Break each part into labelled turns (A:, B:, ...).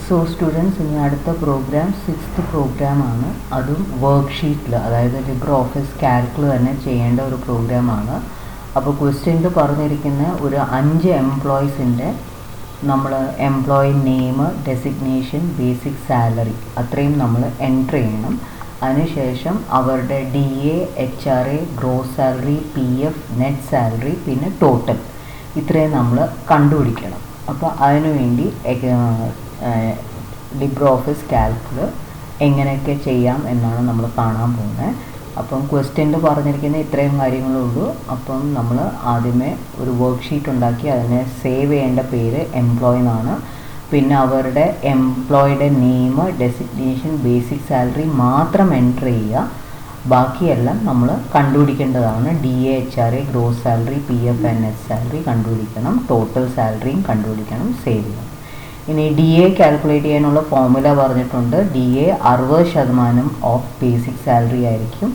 A: So students, ഇനി അടുത്ത programme 6th പ്രോഗ്രാമാണ്. അതും വർക്ക്ഷീറ്റിൽ, അതായത് ലിബ്രെ ഓഫീസ് കാൽക്കിൽ തന്നെ ചെയ്യേണ്ട ഒരു പ്രോഗ്രാമാണ്. അപ്പോൾ ക്വസ്റ്റ്യനിൽ പറഞ്ഞിരിക്കുന്ന ഒരു 5 എംപ്ലോയീസിൻ്റെ നമ്മൾ employee name, designation, basic salary അത്രയും നമ്മൾ എൻറ്റർ ചെയ്യണം. അതിനുശേഷം അവരുടെ DA, HRA, gross salary, PF, net salary, പിന്നെ ടോട്ടൽ ഇത്രയും നമ്മൾ കണ്ടുപിടിക്കണം. അപ്പോൾ അതിനുവേണ്ടി ലിബ്രെ ഓഫീസ് കാൽക്കിൽ എങ്ങനെയൊക്കെ ചെയ്യാം എന്നാണ് നമ്മൾ കാണാൻ പോകുന്നത്. അപ്പം ക്വസ്റ്റ്യനിൽ പറഞ്ഞിരിക്കുന്ന ഇത്രയും കാര്യങ്ങളുള്ളൂ. അപ്പം നമ്മൾ ആദ്യമേ ഒരു വർക്ക്ഷീറ്റ് ഉണ്ടാക്കി അതിനെ സേവ് ചെയ്യേണ്ട പേര് എംപ്ലോയി എന്നാണ്. പിന്നെ അവരുടെ എംപ്ലോയിയുടെ നെയിം, ഡെസിഗ്നേഷൻ, ബേസിക് സാലറി മാത്രം എൻറ്റർ ചെയ്യുക. ബാക്കിയെല്ലാം നമ്മൾ കണ്ടുപിടിക്കേണ്ടതാണ്. DA, HRA, gross salary, PF and net salary കണ്ടുപിടിക്കണം. ടോട്ടൽ സാലറിയും കണ്ടുപിടിക്കണം. സേവ് ചെയ്യണം. ഇനി DA കാൽക്കുലേറ്റ് ചെയ്യാനുള്ള ഫോർമുല പറഞ്ഞിട്ടുണ്ട്. DA 60% ഓഫ് ബേസിക് സാലറി ആയിരിക്കും.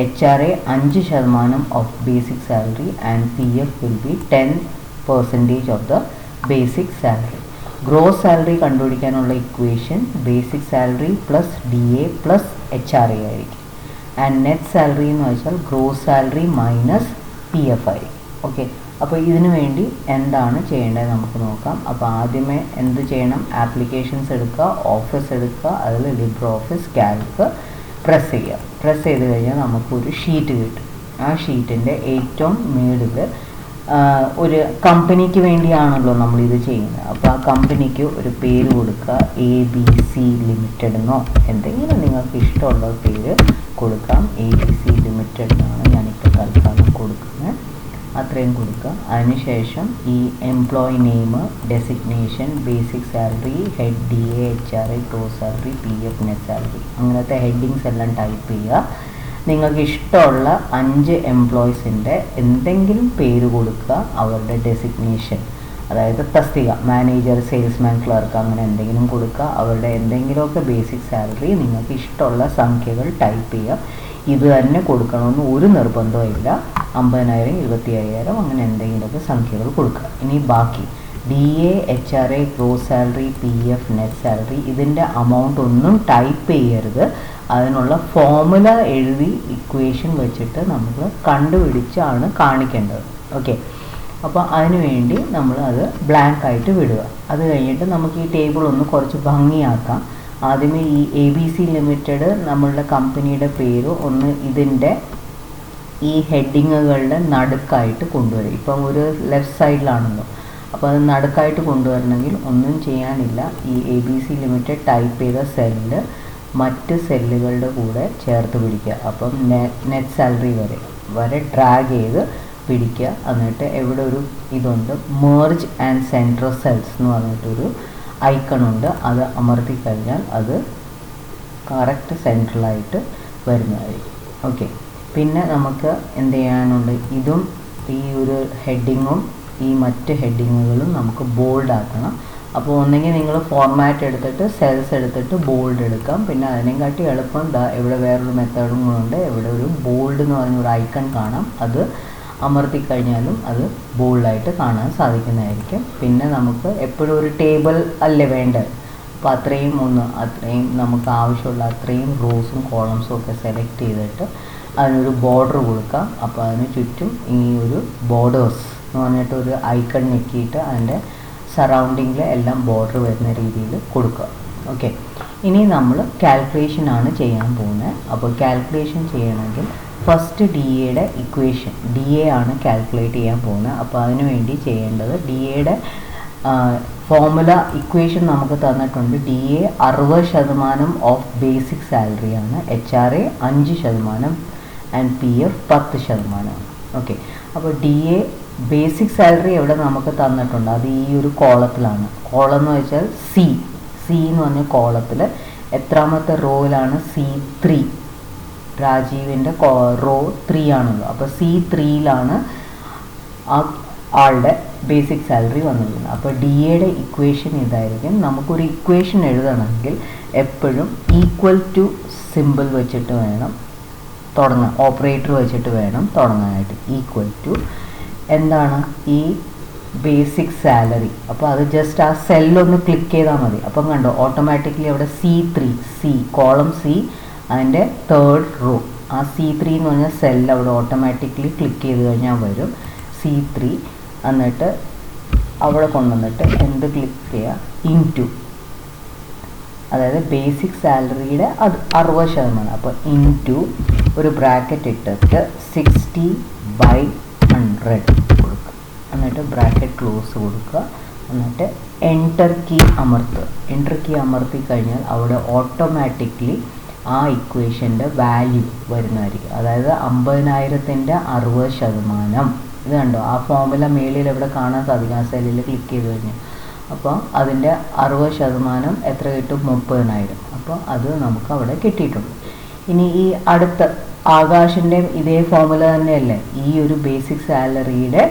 A: HRA 5% of basic salary and PF will be 10% of the basic salary. Gross salary കണ്ടുപിടിക്കാനുള്ള equation basic salary plus DA plus HRA ആയിരിക്കും. ആൻഡ് നെറ്റ് സാലറി എന്ന് വെച്ചാൽ gross salary minus PF ആയിരിക്കും. Okay, അപ്പോൾ ഇതിനു വേണ്ടി എന്താണ് ചെയ്യേണ്ടത് നമുക്ക് നോക്കാം. അപ്പോൾ ആദ്യമേ എന്ത് ചെയ്യണം? ആപ്ലിക്കേഷൻസ് എടുക്കുക, ഓഫീസ് എടുക്കുക, അതിൽ ലിബ്രെ ഓഫീസ് കാൽക്ക് പ്രസ് ചെയ്യുക. പ്രസ് ചെയ്ത് കഴിഞ്ഞാൽ നമുക്കൊരു ഷീറ്റ് കിട്ടും. ആ ഷീറ്റിൻ്റെ ഏറ്റവും മേളിൽ ഒരു കമ്പനിക്ക് വേണ്ടിയാണല്ലോ നമ്മളിത് ചെയ്യുന്നത്. അപ്പോൾ ആ കമ്പനിക്ക് ഒരു പേര് കൊടുക്കുക. ABC ലിമിറ്റഡ് എന്നോ എന്തെങ്കിലും നിങ്ങൾക്ക് ഇഷ്ടമുള്ള പേര് കൊടുക്കാം. ABC ലിമിറ്റഡ് എന്നാണ് ഞാനിപ്പോൾ തൽക്കാലം കൊടുക്കുന്നത്. അത്രയും കൊടുക്കുക. അതിനുശേഷം ഈ employee name, designation, basic salary, head DA, HRA, gross salary, PF, net salary അങ്ങനത്തെ ഹെഡിങ്സ് എല്ലാം ടൈപ്പ് ചെയ്യുക. നിങ്ങൾക്ക് ഇഷ്ടമുള്ള 5 എംപ്ലോയീസിൻ്റെ എന്തെങ്കിലും പേര് കൊടുക്കുക. അവരുടെ ഡെസിഗ്നേഷൻ, അതായത് തസ്തിക, മാനേജർ, സെയിൽസ്മാൻ, ക്ലർക്ക് അങ്ങനെ എന്തെങ്കിലും കൊടുക്കുക. അവരുടെ എന്തെങ്കിലുമൊക്കെ ബേസിക് സാലറി നിങ്ങൾക്ക് ഇഷ്ടമുള്ള സംഖ്യകൾ ടൈപ്പ് ചെയ്യുക. ഇത് തന്നെ കൊടുക്കണമെന്ന് ഒരു നിർബന്ധവും ഇല്ല. 50,000, 25,000 അങ്ങനെ എന്തെങ്കിലുമൊക്കെ സംഖ്യകൾ കൊടുക്കുക. ഇനി ബാക്കി DA, HRA, gross salary, PF, net salary ഇതിൻ്റെ അമൗണ്ട് ഒന്നും ടൈപ്പ് ചെയ്യരുത്. അതിനുള്ള ഫോർമുല എഴുതി ഇക്വേഷൻ വെച്ചിട്ട് നമ്മൾ കണ്ടുപിടിച്ചാണ് കാണിക്കേണ്ടത്. ഓക്കെ, അപ്പോൾ അതിനു വേണ്ടി നമ്മൾ അത് ബ്ലാങ്ക് ആയിട്ട് വിടുക. അത് കഴിഞ്ഞിട്ട് നമുക്ക് ഈ ടേബിൾ ഒന്ന് കുറച്ച് ഭംഗിയാക്കാം. ആദ്യമേ ഈ ABC ലിമിറ്റഡ് നമ്മളുടെ കമ്പനിയുടെ പേര് ഒന്ന് ഇതിൻ്റെ ഈ ഹെഡിങ്ങുകളുടെ നടുക്കായിട്ട് കൊണ്ടുവരും. ഇപ്പം ഒരു ലെഫ്റ്റ് സൈഡിലാണല്ലോ, അപ്പോൾ അത് നടുക്കായിട്ട് കൊണ്ടുവരണമെങ്കിൽ ഒന്നും ചെയ്യാനില്ല. ഈ ABC ലിമിറ്റഡ് ടൈപ്പ് ചെയ്ത സെല്ല് മറ്റ് സെല്ലുകളുടെ കൂടെ ചേർത്ത് പിടിക്കുക. അപ്പം നെറ്റ് സാലറി വരെ ഡ്രാഗ് ചെയ്ത് പിടിക്കുക. എന്നിട്ട് എവിടെ ഒരു ഇതുണ്ട്, മെർജ് ആൻഡ് സെൻട്രൽ സെൽസ് എന്ന് പറഞ്ഞിട്ടൊരു ഐക്കണുണ്ട്. അത് അമർത്തി കഴിഞ്ഞാൽ അത് കറക്റ്റ് സെൻട്രലായിട്ട് വരുന്നതായിരിക്കും. ഓക്കെ, പിന്നെ നമുക്ക് എന്ത് ചെയ്യാനുണ്ട്? ഇതും ഈ ഒരു ഹെഡിങ്ങും ഈ മറ്റ് ഹെഡിങ്ങുകളും നമുക്ക് ബോൾഡ് ആക്കണം. അപ്പോൾ ഒന്നെങ്കിൽ നിങ്ങൾ ഫോർമാറ്റ് എടുത്തിട്ട് സെൽസ് എടുത്തിട്ട് ബോൾഡ് എടുക്കാം. പിന്നെ അതിനെക്കാട്ടി എളുപ്പം ഇവിടെ വേറൊരു മെത്തേഡും കൂടെ. ഇവിടെ ഒരു ബോൾഡ് എന്ന് പറഞ്ഞൊരു ഐക്കൺ കാണാം. അത് അമർത്തി കഴിഞ്ഞാലും അത് ബോൾഡായിട്ട് കാണാൻ സാധിക്കുന്നതായിരിക്കും. പിന്നെ നമുക്ക് എപ്പോഴും ഒരു ടേബിൾ അല്ലേ വേണ്ടത്. അപ്പോൾ അത്രയും നമുക്ക് ആവശ്യമുള്ള അത്രയും റോസും കോളംസും ഒക്കെ സെലക്ട് ചെയ്തിട്ട് അതിനൊരു ബോർഡർ കൊടുക്കാം. അപ്പോൾ അതിന് ചുറ്റും ഈ ഒരു ബോർഡേഴ്സ് എന്ന് പറഞ്ഞിട്ടൊരു ഐക്കൺ ഞെക്കിയിട്ട് അതിൻ്റെ സറൗണ്ടിങ്ങിൽ എല്ലാം ബോർഡർ വരുന്ന രീതിയിൽ കൊടുക്കുക. ഓക്കെ, ഇനി നമ്മൾ കാൽക്കുലേഷനാണ് ചെയ്യാൻ പോകുന്നത്. അപ്പോൾ കാൽക്കുലേഷൻ ചെയ്യണമെങ്കിൽ ഫസ്റ്റ് DAയുടെ ഇക്വേഷൻ, DA ആണ് കാൽക്കുലേറ്റ് ചെയ്യാൻ പോകുന്നത്. അപ്പോൾ അതിനു വേണ്ടി ചെയ്യേണ്ടത് DAയുടെ ഫോർമുല ഇക്വേഷൻ നമുക്ക് തന്നിട്ടുണ്ട്. DA 60% ഓഫ് ബേസിക് സാലറിയാണ്. HRA 5% and PF 10%. ഓക്കെ, അപ്പോൾ DA ബേസിക് സാലറി എവിടെ നമുക്ക് തന്നിട്ടുണ്ട്? അത് ഈ ഒരു കോളത്തിലാണ്. കോളം എന്ന് വെച്ചാൽ C എന്ന് പറഞ്ഞ കോളത്തിൽ എത്രാമത്തെ റോയിലാണ്? C3. രാജീവിൻ്റെ റോ 3 ആണല്ലോ. അപ്പോൾ C3യിലാണ് ആ ആളുടെ ബേസിക് സാലറി വന്നിരിക്കുന്നത്. അപ്പോൾ DAയുടെ ഇക്വേഷൻ ഇതായിരിക്കും. നമുക്കൊരു ഇക്വേഷൻ എഴുതണമെങ്കിൽ എപ്പോഴും ഈക്വൽ ടു സിമ്പിൾ വെച്ചിട്ട് വേണം തുടങ്ങാൻ, ഓപ്പറേറ്റർ വെച്ചിട്ട് വേണം തുടങ്ങാനായിട്ട്. ഈക്വൽ ടു എന്താണ്? ഈ ബേസിക് സാലറി. അപ്പോൾ അത് ജസ്റ്റ് ആ സെല്ലൊന്ന് ക്ലിക്ക് ചെയ്താൽ മതി. അപ്പം കണ്ടോ ഓട്ടോമാറ്റിക്കലി അവിടെ C3 കോളം C അതിൻ്റെ 3rd റോ ആ C3 എന്ന് പറഞ്ഞ സെല്ല് അവിടെ ഓട്ടോമാറ്റിക്കലി ക്ലിക്ക് ചെയ്ത് കഴിഞ്ഞാൽ വരും C3. എന്നിട്ട് അവിടെ കൊണ്ടുവന്നിട്ട് എന്ത് ക്ലിക്ക് ചെയ്യുക, ഇൻറ്റു, അതായത് ബേസിക് സാലറിയുടെ അത് 60%. അപ്പോൾ ഇൻറ്റു ഒരു ബ്രാക്കറ്റ് ഇട്ടിട്ട് 60/100 കൊടുക്കുക. എന്നിട്ട് ബ്രാക്കറ്റ് ക്ലോസ് കൊടുക്കുക. എന്നിട്ട് എൻ്റർ കീ അമർത്തുക. എൻ്റർ കീ അമർത്തി കഴിഞ്ഞാൽ അവിടെ ഓട്ടോമാറ്റിക്കലി ആ ഇക്വേഷൻ്റെ വാല്യൂ വരുന്നതായിരിക്കും. അതായത് 50,000-ൻ്റെ 60%. ഇത് കണ്ടോ ആ ഫോമുല മേളിൽ എവിടെ കാണാൻ സാധിക്കും, ആ സെല്ലിൽ ക്ലിക്ക് ചെയ്ത് കഴിഞ്ഞാൽ. അപ്പോൾ അതിൻ്റെ 60% എത്ര കിട്ടും, 30,000. അപ്പോൾ അത് നമുക്ക് അവിടെ കിട്ടിയിട്ടുണ്ട്. ഇനി ഈ അടുത്ത ആകാശിൻ്റെയും ഇതേ ഫോമുല തന്നെയല്ലേ, ഈ ഒരു ബേസിക് സാലറിയുടെ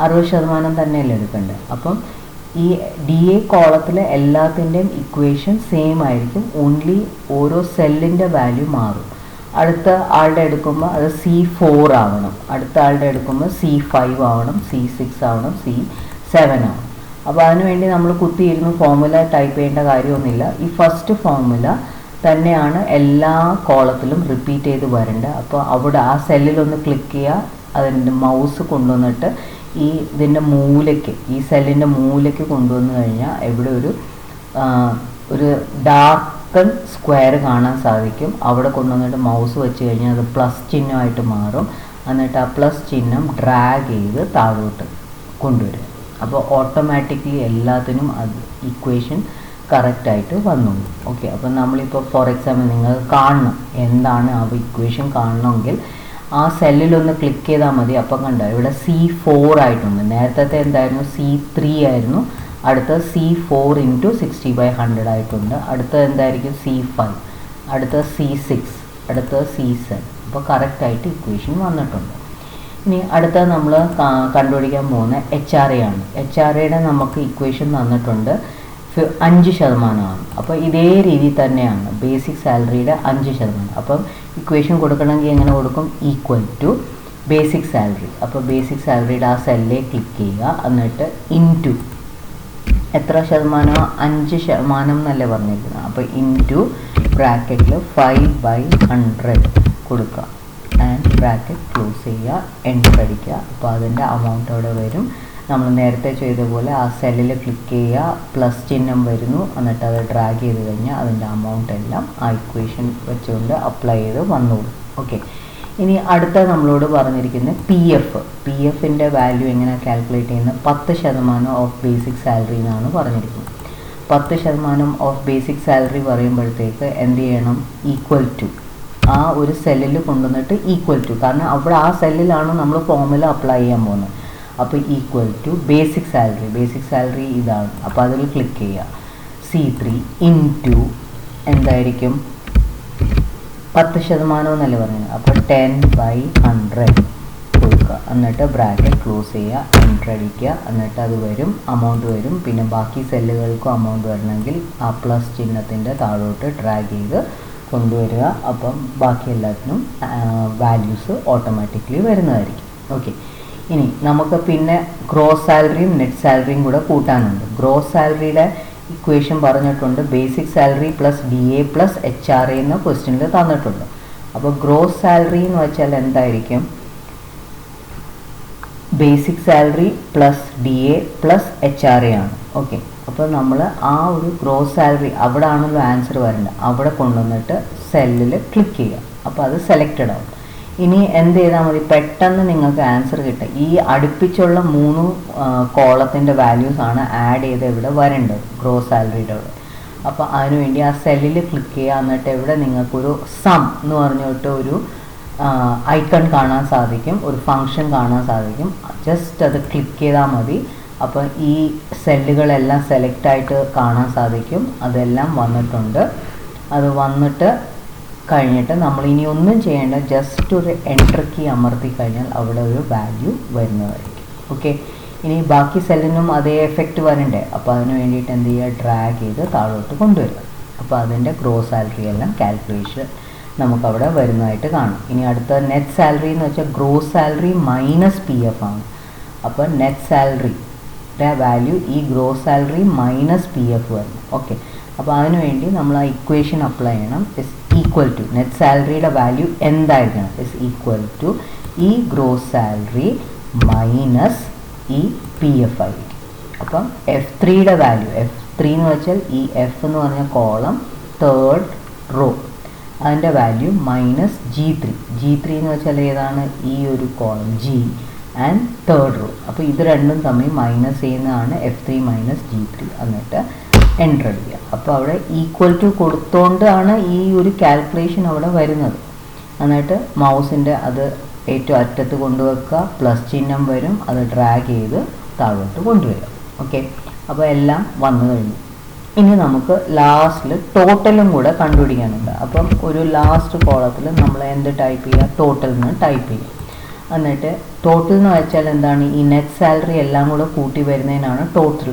A: 60% തന്നെയല്ലേ എടുക്കേണ്ടത്. അപ്പം ഈ DA കോളത്തിലെ എല്ലാത്തിൻ്റെയും ഇക്വേഷൻ സെയിം ആയിരിക്കും, ഓൺലി ഓരോ സെല്ലിൻ്റെ വാല്യൂ മാറും. അടുത്ത ആളുടെ എടുക്കുമ്പോൾ അത് C4 ആവണം, അടുത്ത ആളുടെ എടുക്കുമ്പോൾ C5 ആവണം, C6 ആവണം, C7 ആവണം. അപ്പോൾ അതിനുവേണ്ടി നമ്മൾ കുത്തിയിരുന്ന് ഫോമുല ടൈപ്പ് ചെയ്യേണ്ട കാര്യമൊന്നുമില്ല. ഈ ഫസ്റ്റ് ഫോമുല തന്നെയാണ് എല്ലാ കോളത്തിലും റിപ്പീറ്റ് ചെയ്ത് വരേണ്ടത്. അപ്പോൾ അവിടെ ആ സെല്ലിലൊന്ന് ക്ലിക്ക് ചെയ്യുക, അതിൻ്റെ മൗസ് കൊണ്ടുവന്നിട്ട് ഈ ഇതിൻ്റെ മൂലയ്ക്ക്, ഈ സെല്ലിൻ്റെ മൂലയ്ക്ക് കൊണ്ടുവന്നു കഴിഞ്ഞാൽ ഇവിടെ ഒരു ഡാർക്കൺ സ്ക്വയർ കാണാൻ സാധിക്കും. അവിടെ കൊണ്ടുവന്നിട്ട് മൗസ് വെച്ച് കഴിഞ്ഞാൽ അത് പ്ലസ് ചിഹ്നമായിട്ട് മാറും. എന്നിട്ട് ആ പ്ലസ് ചിഹ്നം ഡ്രാഗ് ചെയ്ത് താഴോട്ട് കൊണ്ടുവരും. അപ്പോൾ ഓട്ടോമാറ്റിക്കലി എല്ലാത്തിനും അത് ഇക്വേഷൻ കറക്റ്റായിട്ട് വന്നോളൂ. ഓക്കെ, അപ്പോൾ നമ്മളിപ്പോൾ ഫോർ എക്സാമ്പിൾ നിങ്ങൾ കാണണം, എന്താണ് ആ ഇക്വേഷൻ കാണണമെങ്കിൽ ആ സെല്ലിലൊന്ന് ക്ലിക്ക് ചെയ്താൽ മതി. അപ്പം കണ്ടോ ഇവിടെ C4 ആയിട്ടുണ്ട്. നേരത്തെ എന്തായിരുന്നു, C3 ആയിരുന്നു. അടുത്തത് C4 × 60/100 ആയിട്ടുണ്ട്. അടുത്തത് എന്തായിരിക്കും, C5, അടുത്തത് C6, അടുത്തത് C7. അപ്പോൾ കറക്റ്റായിട്ട് ഇക്വേഷൻ വന്നിട്ടുണ്ട്. ഇനി അടുത്തത് നമ്മൾ കണ്ടുപിടിക്കാൻ പോകുന്ന HRA ആണ്. HRAയുടെ നമുക്ക് ഇക്വേഷൻ തന്നിട്ടുണ്ട് 5%. അപ്പോൾ ഇതേ രീതി തന്നെയാണ് ബേസിക് സാലറിയുടെ 5%. അപ്പം ഇക്വേഷൻ കൊടുക്കണമെങ്കിൽ എങ്ങനെ കൊടുക്കും, ഈക്വൽ ടു ബേസിക് സാലറി. അപ്പോൾ ബേസിക് സാലറിയുടെ ആ സെല്ലിൽ ക്ലിക്ക് ചെയ്യുക. എന്നിട്ട് ഇൻറ്റു എത്ര ശതമാനമോ, 5% എന്നല്ലേ പറഞ്ഞിരിക്കുന്നത്. അപ്പോൾ ഇൻറ്റു ബ്രാക്കറ്റിൽ 5/100 കൊടുക്കുക. ആൻഡ് ബ്രാക്കറ്റ് ക്ലോസ് ചെയ്യുക, എൻ്റർ അടിക്കുക. അപ്പോൾ അതിൻ്റെ അമൗണ്ട് അവിടെ വരും. നമ്മൾ നേരത്തെ ചെയ്ത പോലെ ആ സെല്ലിൽ ക്ലിക്ക് ചെയ്യുക, പ്ലസ് ചിഹ്നം വരുന്നു. എന്നിട്ട് അത് ഡ്രാഗ് ചെയ്ത് കഴിഞ്ഞാൽ അതിൻ്റെ അമൗണ്ട് എല്ലാം ആ ഇക്വേഷൻ വെച്ചുകൊണ്ട് അപ്ലൈ ചെയ്ത് വന്നോളൂ. ഓക്കെ, ഇനി അടുത്ത നമ്മളോട് പറഞ്ഞിരിക്കുന്നത് പി എഫിൻ്റെ വാല്യൂ എങ്ങനെ കാൽക്കുലേറ്റ് ചെയ്യുന്നത്, 10% ഓഫ് ബേസിക് സാലറി എന്നാണ് പറഞ്ഞിരിക്കുന്നത്. 10% ഓഫ് ബേസിക് സാലറി പറയുമ്പോഴത്തേക്ക് എന്ത് ചെയ്യണം, ഈക്വൽ ടു ആ ഒരു സെല്ലിൽ കൊണ്ടുവന്നിട്ട് ഈക്വൽ ടു, കാരണം അവിടെ ആ സെല്ലിലാണ് നമ്മൾ ഫോമുല അപ്ലൈ ചെയ്യാൻ പോകുന്നത്. അപ്പോൾ ഈക്വൽ ടു ബേസിക് സാലറി ഇതാണ്. അപ്പോൾ അതിൽ ക്ലിക്ക് ചെയ്യുക. C3 ഇൻറ്റു എന്തായിരിക്കും, 10% എന്നല്ലേ പറഞ്ഞത്. അപ്പോൾ 10/100 കൊടുക്കുക. എന്നിട്ട് ബ്രാക്കറ്റ് ക്ലോസ് ചെയ്യുക, എൻ്റർ അടിക്കുക. എന്നിട്ട് അത് വരും, അമൗണ്ട് വരും. പിന്നെ ബാക്കി സെല്ലുകൾക്കും അമൗണ്ട് വരണമെങ്കിൽ ആ പ്ലസ് ചിഹ്നത്തിൻ്റെ താഴോട്ട് ഡ്രാഗ് ചെയ്ത് കൊണ്ടുവരിക. അപ്പം ബാക്കി എല്ലാത്തിനും വാല്യൂസ് ഓട്ടോമാറ്റിക്കലി വരുന്നതായിരിക്കും. ഓക്കെ, ഇനി നമുക്ക് പിന്നെ ഗ്രോസ് സാലറിയും നെറ്റ് സാലറിയും കൂടെ കൂട്ടാനുണ്ട്. ഗ്രോസ് സാലറിയുടെ ഇക്വേഷൻ പറഞ്ഞിട്ടുണ്ട്, basic salary plus DA plus HRA എന്ന ക്വസ്റ്റ്യനിൽ തന്നിട്ടുണ്ട്. അപ്പോൾ ഗ്രോസ് സാലറി എന്ന് വെച്ചാൽ എന്തായിരിക്കും, basic salary plus DA plus HRA ആണ്. ഓക്കെ, അപ്പോൾ നമ്മൾ ആ ഒരു ഗ്രോസ് സാലറി അവിടെ ആണല്ലോ ആൻസർ വരേണ്ടത്, അവിടെ കൊണ്ടുവന്നിട്ട് സെല്ലിൽ ക്ലിക്ക് ചെയ്യുക. അപ്പോൾ അത് സെലക്റ്റഡ് ആവും. ഇനി എന്ത് ചെയ്താൽ മതി, പെട്ടെന്ന് നിങ്ങൾക്ക് ആൻസർ കിട്ടുക. ഈ അടുപ്പിച്ചുള്ള 3 കോളത്തിൻ്റെ വാല്യൂസ് ആണ് ആഡ് ചെയ്ത് ഇവിടെ വരേണ്ടത് ഗ്രോസ് സാലറിയുടെ അവിടെ. അപ്പോൾ അതിനുവേണ്ടി ആ സെല്ലിൽ ക്ലിക്ക് ചെയ്യുക. എന്നിട്ട് ഇവിടെ നിങ്ങൾക്കൊരു സം എന്ന് പറഞ്ഞിട്ട് ഒരു ഐക്കൺ കാണാൻ സാധിക്കും, ഒരു ഫങ്ഷൻ കാണാൻ സാധിക്കും. ജസ്റ്റ് അത് ക്ലിക്ക് ചെയ്താൽ മതി. അപ്പോൾ ഈ സെല്ലുകളെല്ലാം സെലക്റ്റായിട്ട് കാണാൻ സാധിക്കും. അതെല്ലാം വന്നിട്ടുണ്ട്. അത് വന്നിട്ട് കഴിഞ്ഞിട്ട് നമ്മൾ ഇനി ഒന്നും ചെയ്യേണ്ട, ജസ്റ്റ് ഒരു എൻ്റർ കീ അമർത്തി കഴിഞ്ഞാൽ അവിടെ ഒരു വാല്യൂ വരുന്നതായിരിക്കും. ഓക്കെ, ഇനി ബാക്കി സെല്ലിനും അതേ എഫക്റ്റ് വരണ്ടേ. അപ്പോൾ അതിന് വേണ്ടിയിട്ട് എന്ത് ചെയ്യുക, ഡ്രാഗ് ചെയ്ത് താഴോട്ട് കൊണ്ടുവരിക. അപ്പോൾ അതിൻ്റെ ഗ്രോസ് സാലറി എല്ലാം കാൽക്കുലേഷൻ നമുക്കവിടെ വരുന്നതായിട്ട് കാണും. ഇനി അടുത്ത നെറ്റ് സാലറി എന്ന് വെച്ചാൽ ഗ്രോസ് സാലറി മൈനസ് PF ആണ്. അപ്പോൾ നെറ്റ് സാലറി വാല്യൂ ഈ gross salary minus P F വരണം. ഓക്കെ, അപ്പോൾ അതിനുവേണ്ടി നമ്മൾ ആ ഇക്വേഷൻ അപ്ലൈ ചെയ്യണം. ഇസ് ഈക്വൽ ടു നെറ്റ് സാലറിയുടെ വാല്യൂ എന്തായിരിക്കണം? ഇസ് ഈക്വൽ ടു ഈ ഗ്രോസ് സാലറി മൈനസ് ഈ പി എഫ് ആയിരിക്കും. അപ്പം F3യുടെ വാല്യൂ, F3 എന്ന് വെച്ചാൽ ഈ എഫ് എന്ന് പറഞ്ഞ കോളം തേർഡ് റോ, അതിൻ്റെ വാല്യൂ മൈനസ് G3 എന്ന് വെച്ചാൽ ഏതാണ്? ഈ ഒരു column G and third row. അപ്പോൾ ഇത് രണ്ടും തമ്മിൽ മൈനസ് ചെയ്യുന്നതാണ് F3 മൈനസ് G3. എന്നിട്ട് എൻ്റർ അടിക്കുക. അപ്പോൾ അവിടെ ഈക്വൽ ടു കൊടുത്തോണ്ടാണ് ഈ ഒരു കാൽക്കുലേഷൻ അവിടെ വരുന്നത്. എന്നിട്ട് മൗസിൻ്റെ അത് ഏറ്റവും അറ്റത്ത് കൊണ്ടുവെക്കുക, പ്ലസ് ചിഹ്നം വരും, അത് ഡ്രാഗ് ചെയ്ത് താഴോട്ട് കൊണ്ടുവരിക. ഓക്കെ, അപ്പോൾ എല്ലാം വന്നു കഴിഞ്ഞു. ഇനി നമുക്ക് ലാസ്റ്റിൽ ടോട്ടലും കൂടെ കണ്ടുപിടിക്കാനുണ്ട്. അപ്പം ഒരു ലാസ്റ്റ് കോളത്തിൽ നമ്മൾ എന്ത് ടൈപ്പ് ചെയ്യുക? ടോട്ടൽ എന്ന് ടൈപ്പ് ചെയ്യുക. എന്നിട്ട് ടോട്ടൽ എന്ന് വെച്ചാൽ എന്താണ്? ഈ നെറ്റ് സാലറി എല്ലാം കൂടെ കൂട്ടി വരുന്നതിനാണ് ടോട്ടൽ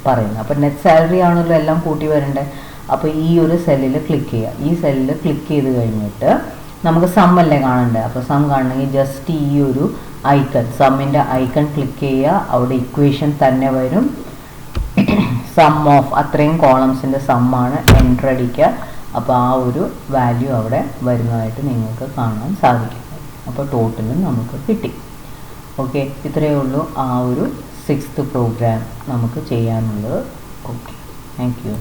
A: പറയുന്നത്. അപ്പോൾ നെറ്റ് സാലറി ആണല്ലോ എല്ലാം കൂട്ടി വരേണ്ടത്. അപ്പോൾ ഈ ഒരു സെല്ലിൽ ക്ലിക്ക് ചെയ്യുക. ഈ സെല്ലിൽ ക്ലിക്ക് ചെയ്ത് കഴിഞ്ഞിട്ട് നമുക്ക് സം അല്ലേ കാണണ്ടേ? അപ്പോൾ സം കാണണമെങ്കിൽ ജസ്റ്റ് ഈ ഒരു ഐക്കൺ, സമ്മിൻ്റെ ഐക്കൺ ക്ലിക്ക് ചെയ്യുക. അവിടെ ഇക്വേഷൻ തന്നെ വരും. സം ഓഫ് അത്രയും കോളംസിൻ്റെ സമ്മാണ്, എൻ്റർ അടിക്കുക. അപ്പോൾ ആ ഒരു വാല്യൂ അവിടെ വരുന്നതായിട്ട് നിങ്ങൾക്ക് കാണാൻ സാധിക്കും. അപ്പോൾ ടോട്ടലും നമുക്ക് കിട്ടി. ഓക്കെ, ഇത്രയേ ഉള്ളൂ ആ ഒരു 6th പ്രോഗ്രാം നമുക്ക് ചെയ്യാനുള്ളത്. Okay, thank you.